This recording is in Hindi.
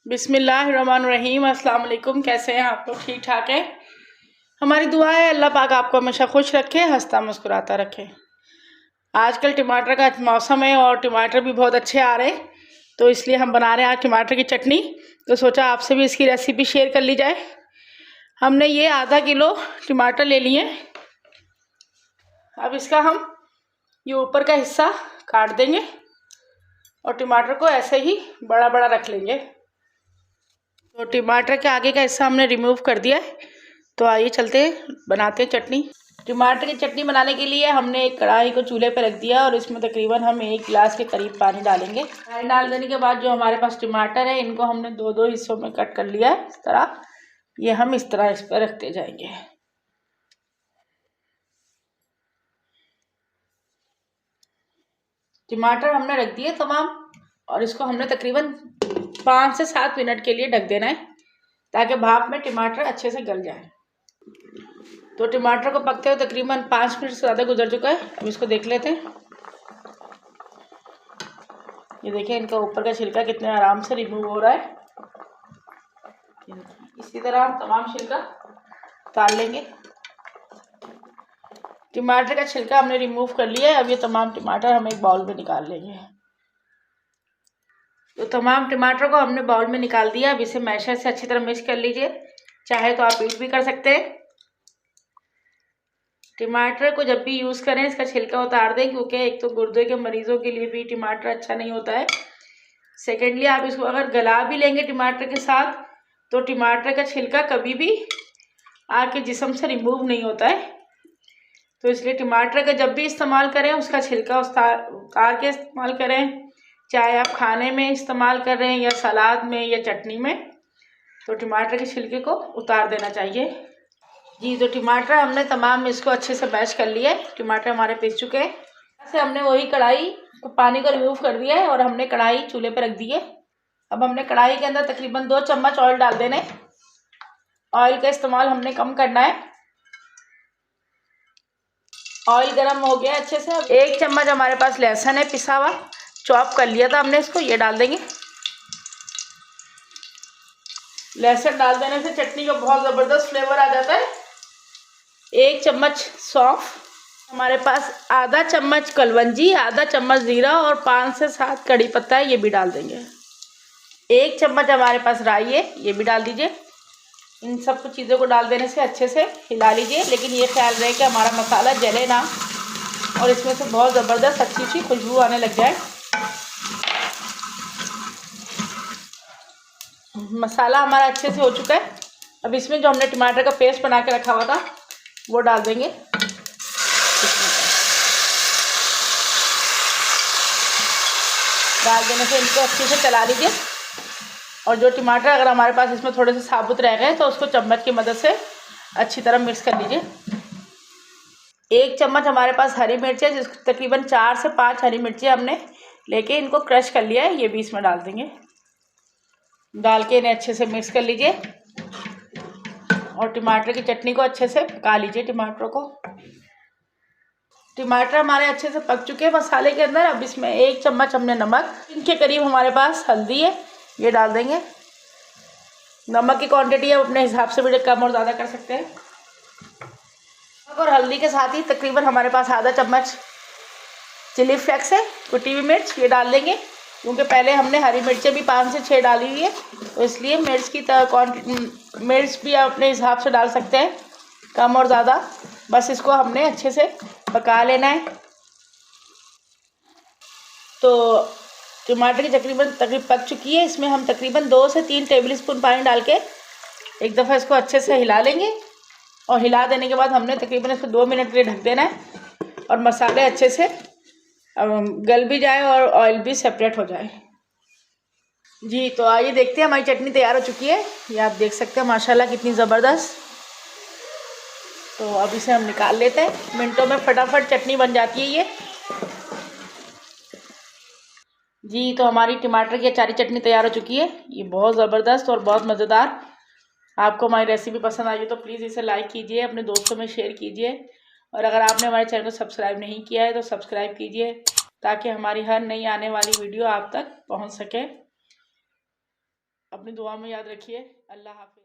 बिस्मिल्लाहिर्रहमानिर्रहीम। अस्सलाम वालेकुम। कैसे हैं आप लोग? ठीक ठाक है। हमारी दुआ है अल्लाह पाक आपको हमेशा खुश रखे, हंसता मुस्कुराता रखे। आजकल टमाटर का मौसम है और टमाटर भी बहुत अच्छे आ रहे हैं, तो इसलिए हम बना रहे हैं आज टमाटर की चटनी। तो सोचा आपसे भी इसकी रेसिपी शेयर कर ली जाए। हमने ये आधा किलो टमाटर ले लिए। अब इसका हम ये ऊपर का हिस्सा काट देंगे और टमाटर को ऐसे ही बड़ा बड़ा रख लेंगे। तो टमाटर के आगे का हिस्सा हमने रिमूव कर दिया है। तो आइए चलते हैं, बनाते हैं चटनी। टमाटर की चटनी बनाने के लिए हमने एक कढ़ाई को चूल्हे पर रख दिया और इसमें तकरीबन हम 1 गिलास के करीब पानी डालेंगे। पानी डाल देने के बाद जो हमारे पास टमाटर है इनको हमने दो दो हिस्सों में कट कर लिया है। इस तरह ये हम इस तरह इस पर रखते जाएंगे। टमाटर हमने रख दिए तमाम और इसको हमने तकरीबन 5 से 7 मिनट के लिए ढक देना है ताकि भाप में टमाटर अच्छे से गल जाए। तो टमाटर को पकते हुए तकरीबन 5 मिनट से ज़्यादा गुजर चुका है। अब इसको देख लेते हैं। ये देखिए इनका ऊपर का छिलका कितने आराम से रिमूव हो रहा है। इसी तरह हम तमाम छिलका उतार लेंगे। टमाटर का छिलका हमने रिमूव कर लिया है। अब ये तमाम टमाटर हम एक बाउल में निकाल लेंगे। तो तमाम टमाटर को हमने बाउल में निकाल दिया। अब इसे मैशर से अच्छी तरह मिक्स कर लीजिए, चाहे तो आप बीट भी कर सकते हैं। टमाटर को जब भी यूज़ करें इसका छिलका उतार दें, क्योंकि एक तो गुर्दे के मरीजों के लिए भी टमाटर अच्छा नहीं होता है। सेकेंडली आप इसको अगर गला भी लेंगे टमाटर के साथ तो टमाटर का छिलका कभी भी आपके जिस्म से रिमूव नहीं होता है। तो इसलिए टमाटर का जब भी इस्तेमाल करें उसका छिलका उतार के इस्तेमाल करें, चाहे आप खाने में इस्तेमाल कर रहे हैं या सलाद में या चटनी में, तो टमाटर के छिलके को उतार देना चाहिए। जी, तो टमाटर हमने तमाम इसको अच्छे से मैश कर लिया है। टमाटर हमारे पिस चुके हैं। ऐसे हमने वही कढ़ाई को पानी को रिमूव कर दिया है और हमने कढ़ाई चूल्हे पर रख दी है। अब हमने कढ़ाई के अंदर तकरीबन 2 चम्मच ऑयल डाल देने। ऑयल का इस्तेमाल हमने कम करना है। ऑयल गर्म हो गया अच्छे से। अब 1 चम्मच हमारे पास लहसुन है पिसा हुआ, चॉप कर लिया था हमने इसको, ये डाल देंगे। लहसुन डाल देने से चटनी का बहुत ज़बरदस्त फ्लेवर आ जाता है। 1 चम्मच सौंफ, हमारे पास आधा चम्मच कलवंजी, आधा चम्मच जीरा और 5 से 7 कड़ी पत्ता है, ये भी डाल देंगे। 1 चम्मच हमारे पास राई है, ये भी डाल दीजिए। इन सब कुछ चीज़ों को डाल देने से अच्छे से हिला लीजिए, लेकिन ये ख्याल रहे कि हमारा मसाला जले ना और इसमें से बहुत ज़बरदस्त अच्छी सी खुशबू आने लग जाए। मसाला हमारा अच्छे से हो चुका है। अब इसमें जो हमने टमाटर का पेस्ट बना के रखा हुआ था वो डाल देंगे। डाल देने से इनको अच्छे से चला लीजिए और जो टमाटर अगर हमारे पास इसमें थोड़े से साबुत रह गए तो उसको चम्मच की मदद से अच्छी तरह मिक्स कर लीजिए। 1 चम्मच हमारे पास हरी मिर्च है, जिसको तकरीबन 4 से 5 हरी मिर्ची हमने लेके इनको क्रश कर लिया है, ये भी इसमें डाल देंगे। डाल के इन्हें अच्छे से मिक्स कर लीजिए और टमाटर की चटनी को अच्छे से पका लीजिए। टमाटर हमारे अच्छे से पक चुके हैं मसाले के अंदर। अब इसमें 1 चम्मच हमने नमक, इनके करीब हमारे पास हल्दी है, ये डाल देंगे। नमक की क्वांटिटी आप अपने हिसाब से भी कम और ज़्यादा कर सकते हैं। और हल्दी के साथ ही तकरीबन हमारे पास आधा चम्मच चिली फ्लेक्स है, कुटी हुई मिर्च, ये डाल देंगे। क्योंकि पहले हमने हरी मिर्चें भी 5 से 6 डाली हुई है, तो इसलिए मिर्च भी आप अपने हिसाब से डाल सकते हैं, कम और ज़्यादा। बस इसको हमने अच्छे से पका लेना है। तो टमाटर की तकरीबन पक चुकी है। इसमें हम तकरीबन 2 से 3 टेबल स्पून पानी डाल के एक दफ़ा इसको अच्छे से हिला लेंगे और हिला देने के बाद हमने तकरीबन इसको 2 मिनट के लिए ढक देना है और मसाले अच्छे से गल भी जाए और ऑयल भी सेपरेट हो जाए। जी, तो आइए देखते हैं, हमारी चटनी तैयार हो चुकी है। ये आप देख सकते हैं माशाल्लाह कितनी ज़बरदस्त। तो अब इसे हम निकाल लेते हैं। मिनटों में फटाफट चटनी बन जाती है ये। जी, तो हमारी टमाटर की अचारी चटनी तैयार हो चुकी है। ये बहुत ज़बरदस्त और बहुत मज़ेदार। आपको हमारी रेसिपी पसंद आई हो तो प्लीज़ इसे लाइक कीजिए, अपने दोस्तों में शेयर कीजिए और अगर आपने हमारे चैनल को सब्सक्राइब नहीं किया है तो सब्सक्राइब कीजिए ताकि हमारी हर नई आने वाली वीडियो आप तक पहुंच सके। अब अपनी दुआ में याद रखिए। अल्लाह हाफिज़।